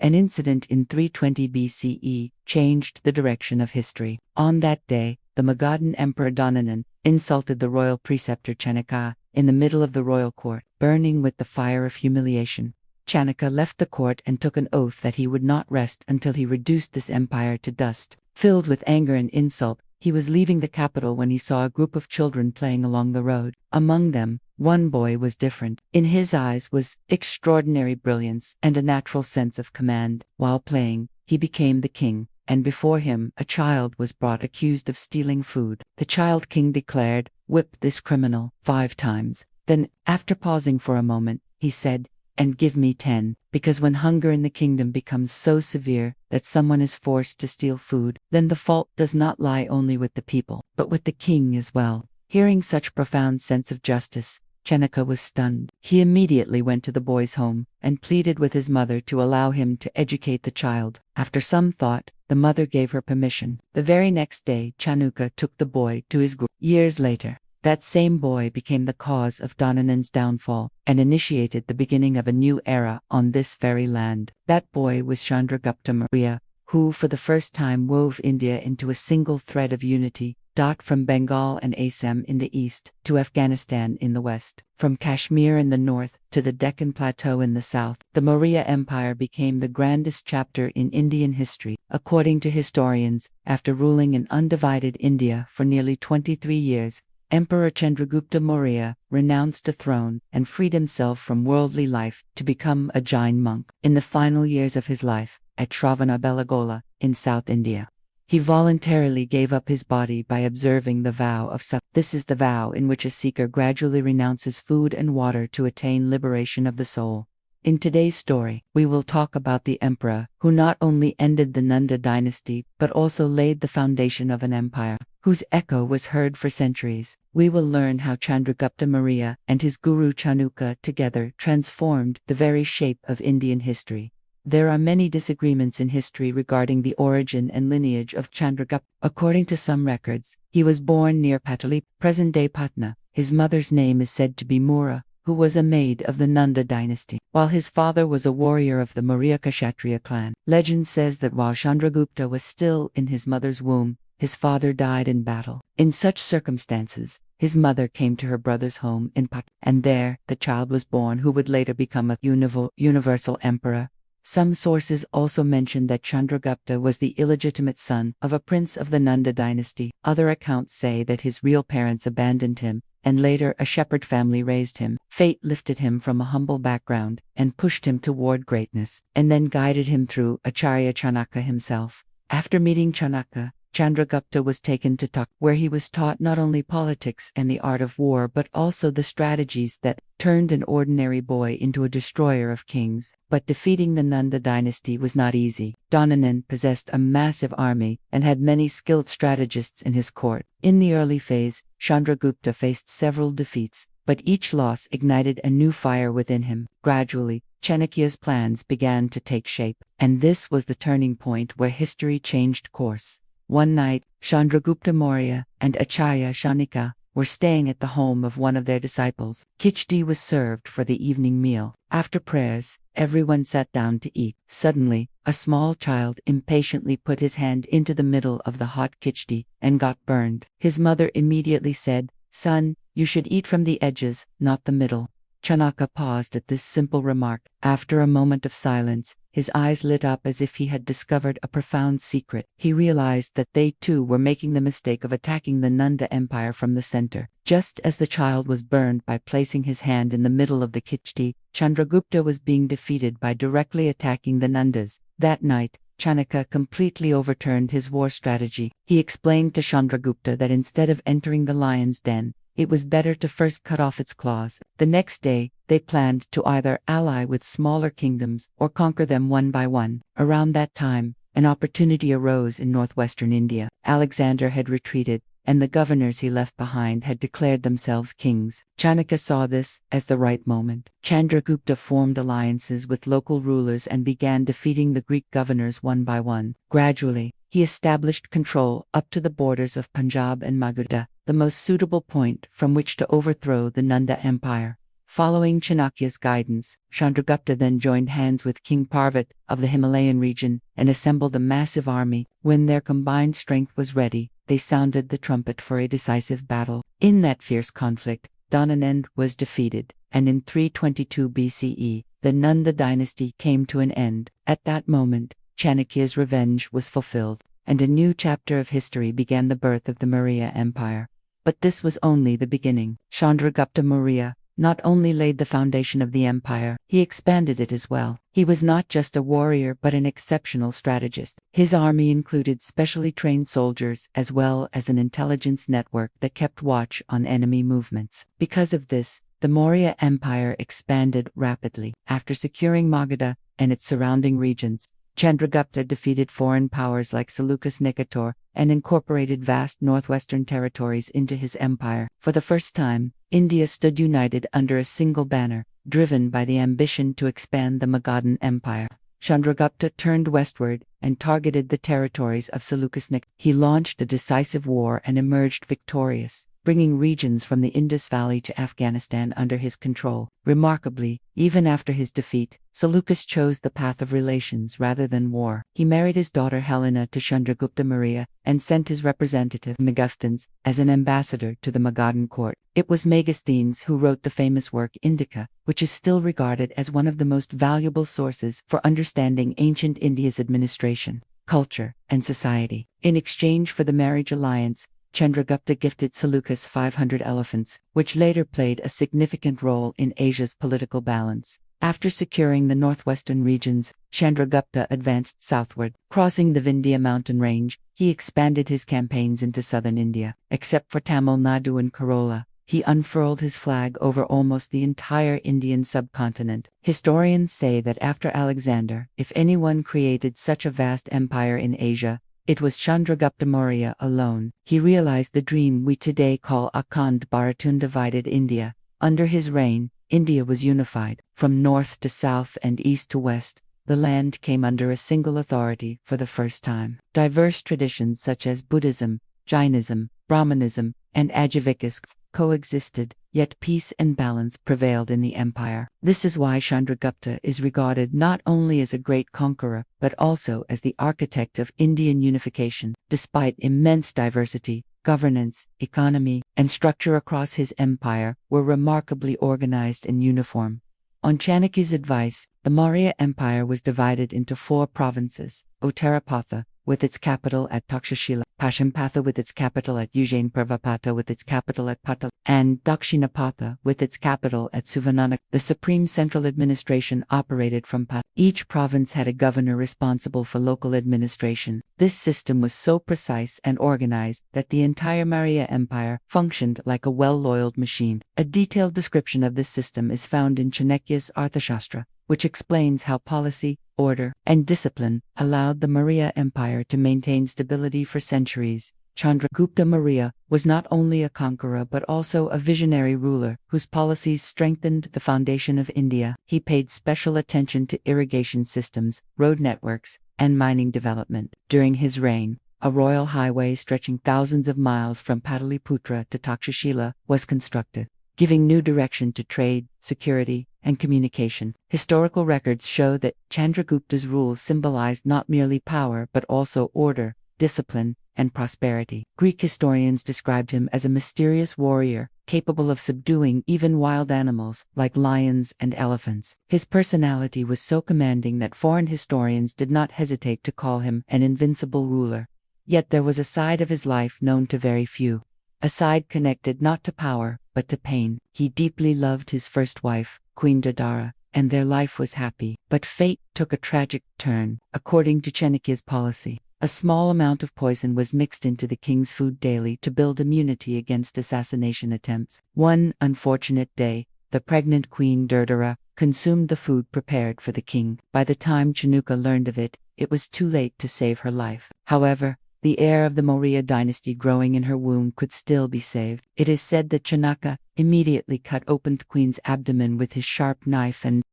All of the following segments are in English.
An incident in 320 BCE changed the direction of history. On that day, the Magadhan Emperor Dhananand insulted the royal preceptor Chanakya in the middle of the royal court, burning with the fire of humiliation. Chanakya left the court and took an oath that he would not rest until he reduced this empire to dust. Filled with anger and insult, he was leaving the capital when he saw a group of children playing along the road. Among them, one boy was different. In his eyes was extraordinary brilliance and a natural sense of command. While playing, he became the king, and before him a child was brought accused of stealing food. The child king declared, "Whip this criminal 5 times. Then, after pausing for a moment, he said, "And give me 10, because when hunger in the kingdom becomes so severe that someone is forced to steal food, then the fault does not lie only with the people, but with the king as well." Hearing such profound sense of justice, Chanakya was stunned. He immediately went to the boy's home and pleaded with his mother to allow him to educate the child. After some thought, the mother gave her permission. The very next day, Chanakya took the boy to his guru. Years later, that same boy became the cause of Dhananand's downfall and initiated the beginning of a new era on this very land. That boy was Chandragupta Maurya, who for the first time wove India into a single thread of unity, from Bengal and Assam in the east to Afghanistan in the west, from Kashmir in the north to the Deccan Plateau in the south. The Maurya Empire became the grandest chapter in Indian history. According to historians, after ruling in undivided India for nearly 23 years, Emperor Chandragupta Maurya renounced the throne and freed himself from worldly life to become a Jain monk. In the final years of his life, at Shravanabelagola in South India, he voluntarily gave up his body by observing the vow of Sat. This is the vow in which a seeker gradually renounces food and water to attain liberation of the soul. In today's story, we will talk about the emperor who not only ended the Nanda dynasty but also laid the foundation of an empire whose echo was heard for centuries. We will learn how Chandragupta Maurya and his guru Chanakya together transformed the very shape of Indian history. There are many disagreements in history regarding the origin and lineage of Chandragupta. According to some records, he was born near Patali, present-day Patna. His mother's name is said to be Mura, who was a maid of the Nanda dynasty, while his father was a warrior of the Maurya Kshatriya clan. Legend says that while Chandragupta was still in his mother's womb, his father died in battle. In such circumstances, his mother came to her brother's home in Patna, and there the child was born who would later become a universal emperor. Some sources also mention that Chandragupta was the illegitimate son of a prince of the Nanda dynasty. Other accounts say that his real parents abandoned him, and later a shepherd family raised him. Fate lifted him from a humble background and pushed him toward greatness, and then guided him through Acharya Chanakya himself. After meeting Chanakya, Chandragupta was taken to Takshashila, where he was taught not only politics and the art of war but also the strategies that turned an ordinary boy into a destroyer of kings. But defeating the Nanda dynasty was not easy. Dhananand possessed a massive army and had many skilled strategists in his court. In the early phase, Chandragupta faced several defeats, but each loss ignited a new fire within him. Gradually, Chanakya's plans began to take shape, and this was the turning point where history changed course. One night, Chandragupta Maurya and Acharya Chanakya were staying at the home of one of their disciples. Khichdi was served for the evening meal. After prayers, everyone sat down to eat. Suddenly, a small child impatiently put his hand into the middle of the hot khichdi and got burned. His mother immediately said, "Son, you should eat from the edges, not the middle." Chanakya paused at this simple remark. After a moment of silence, his eyes lit up as if he had discovered a profound secret. He realized that they too were making the mistake of attacking the Nanda Empire from the center. Just as the child was burned by placing his hand in the middle of the khichdi, Chandragupta was being defeated by directly attacking the Nandas. That night, Chanakya completely overturned his war strategy. He explained to Chandragupta that instead of entering the lion's den, it was better to first cut off its claws. The next day, they planned to either ally with smaller kingdoms or conquer them one by one. Around that time, an opportunity arose in northwestern India. Alexander had retreated, and the governors he left behind had declared themselves kings. Chanakya saw this as the right moment. Chandragupta formed alliances with local rulers and began defeating the Greek governors one by one. Gradually, he established control up to the borders of Punjab and Magadha, the most suitable point from which to overthrow the Nanda Empire. Following Chanakya's guidance, Chandragupta then joined hands with King Parvat of the Himalayan region and assembled a massive army. When their combined strength was ready, they sounded the trumpet for a decisive battle. In that fierce conflict, Dhananand was defeated, and in 322 BCE, the Nanda dynasty came to an end. At that moment, Chanakya's revenge was fulfilled, and a new chapter of history began, the birth of the Maurya Empire. But this was only the beginning. Chandragupta Maurya not only laid the foundation of the empire, he expanded it as well. He was not just a warrior but an exceptional strategist. His army included specially trained soldiers as well as an intelligence network that kept watch on enemy movements. Because of this, the Maurya Empire expanded rapidly. After securing Magadha and its surrounding regions, Chandragupta defeated foreign powers like Seleucus Nikator and incorporated vast northwestern territories into his empire. For the first time, India stood united under a single banner, driven by the ambition to expand the Magadhan Empire. Chandragupta turned westward and targeted the territories of Seleucus Nikator. He launched a decisive war and emerged victorious, bringing regions from the Indus Valley to Afghanistan under his control. Remarkably, even after his defeat, Seleucus chose the path of relations rather than war. He married his daughter Helena to Chandragupta Maurya and sent his representative Megasthenes as an ambassador to the Magadhan court. It was Megasthenes who wrote the famous work Indica, which is still regarded as one of the most valuable sources for understanding ancient India's administration, culture, and society. In exchange for the marriage alliance, Chandragupta gifted Seleucus 500 elephants, which later played a significant role in Asia's political balance. After securing the northwestern regions, Chandragupta advanced southward. Crossing the Vindhya mountain range, he expanded his campaigns into southern India. Except for Tamil Nadu and Kerala, he unfurled his flag over almost the entire Indian subcontinent. Historians say that after Alexander, if anyone created such a vast empire in Asia, it was Chandragupta Maurya alone. He realized the dream we today call Akhand Bharat, divided India. Under his reign, India was unified. From north to south and east to west, the land came under a single authority for the first time. Diverse traditions such as Buddhism, Jainism, Brahmanism, and Ajivikas coexisted, yet peace and balance prevailed in the empire. This is why Chandragupta is regarded not only as a great conqueror, but also as the architect of Indian unification. Despite immense diversity, governance, economy, and structure across his empire were remarkably organized and uniform. On Chanakya's advice, the Maurya Empire was divided into 4 provinces: Uttarapatha, with its capital at Takshashila, Paschimpatha with its capital at Ujjain, Pravapata with its capital at Patal, and Dakshinapatha with its capital at Suvarnana. The supreme central administration operated from Patal. Each province had a governor responsible for local administration. This system was so precise and organized that the entire Maurya Empire functioned like a well-oiled machine. A detailed description of this system is found in Chanakya's Arthashastra, which explains how policy, order, and discipline allowed the Maurya Empire to maintain stability for centuries. Chandragupta Maurya was not only a conqueror but also a visionary ruler whose policies strengthened the foundation of India. He paid special attention to irrigation systems, road networks, and mining development. During his reign, a royal highway stretching thousands of miles from Pataliputra to Takshashila was constructed, giving new direction to trade, security, and communication. Historical records show that Chandragupta's rule symbolized not merely power but also order, discipline, and prosperity. Greek historians described him as a mysterious warrior, capable of subduing even wild animals like lions and elephants. His personality was so commanding that foreign historians did not hesitate to call him an invincible ruler. Yet there was a side of his life known to very few. A side connected not to power, but to pain. He deeply loved his first wife, Queen Dadara, and their life was happy. But fate took a tragic turn. According to Chanakya's policy, a small amount of poison was mixed into the king's food daily to build immunity against assassination attempts. One unfortunate day, the pregnant Queen Durdara consumed the food prepared for the king. By the time Chanakya learned of it, it was too late to save her life. However, the heir of the Maurya dynasty growing in her womb could still be saved. It is said that Chanakya immediately cut open the queen's abdomen with his sharp knife and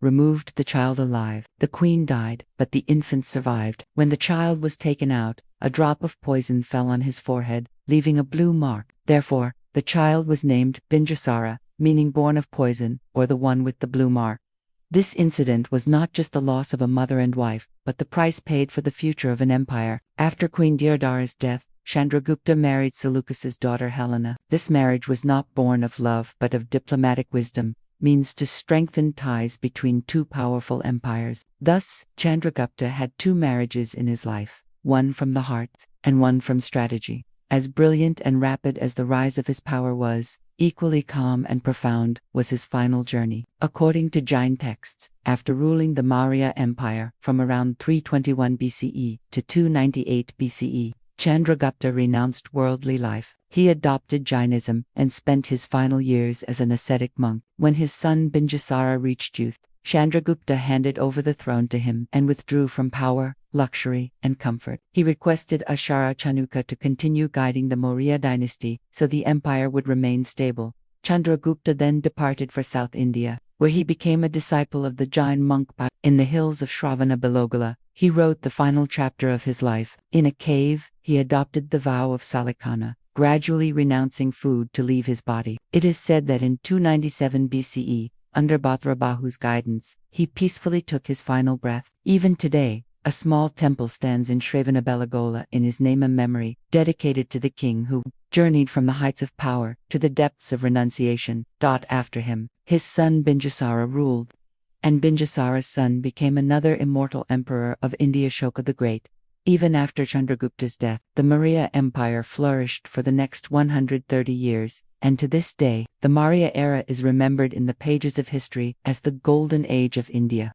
removed the child alive. The queen died, but the infant survived. When the child was taken out, a drop of poison fell on his forehead, leaving a blue mark. Therefore, The child was named Binjasara, meaning born of poison, or the one with the blue mark. This incident was not just the loss of a mother and wife, but the price paid for the future of an empire. After Queen Deodara's death, Chandragupta married Seleucus's daughter Helena. This marriage was not born of love but of diplomatic wisdom, means to strengthen ties between two powerful empires. Thus, Chandragupta had two marriages in his life, one from the heart, and one from strategy. As brilliant and rapid as the rise of his power was, equally calm and profound was his final journey. According to Jain texts, after ruling the Maurya Empire from around 321 BCE to 298 BCE, Chandragupta renounced worldly life. He adopted Jainism and spent his final years as an ascetic monk. When his son Binjasara reached youth, Chandragupta handed over the throne to him and withdrew from power, luxury, and comfort. He requested Ashara Chanukya to continue guiding the Maurya dynasty so the empire would remain stable. Chandragupta then departed for South India, where he became a disciple of the Jain monk Bharat. In the hills of Shravanabelogala, he wrote the final chapter of his life. In a cave, he adopted the vow of Salikana, gradually renouncing food to leave his body. It is said that in 297 BCE, under Bhadrabahu's guidance, he peacefully took his final breath. Even today, a small temple stands in Shravanabelagola in his name and memory, dedicated to the king who journeyed from the heights of power to the depths of renunciation. After him, his son Binjasara ruled, and Binjasara's son became another immortal emperor of India, Ashoka the Great. Even after Chandragupta's death, the Maurya Empire flourished for the next 130 years, and to this day, the Maurya era is remembered in the pages of history as the Golden Age of India.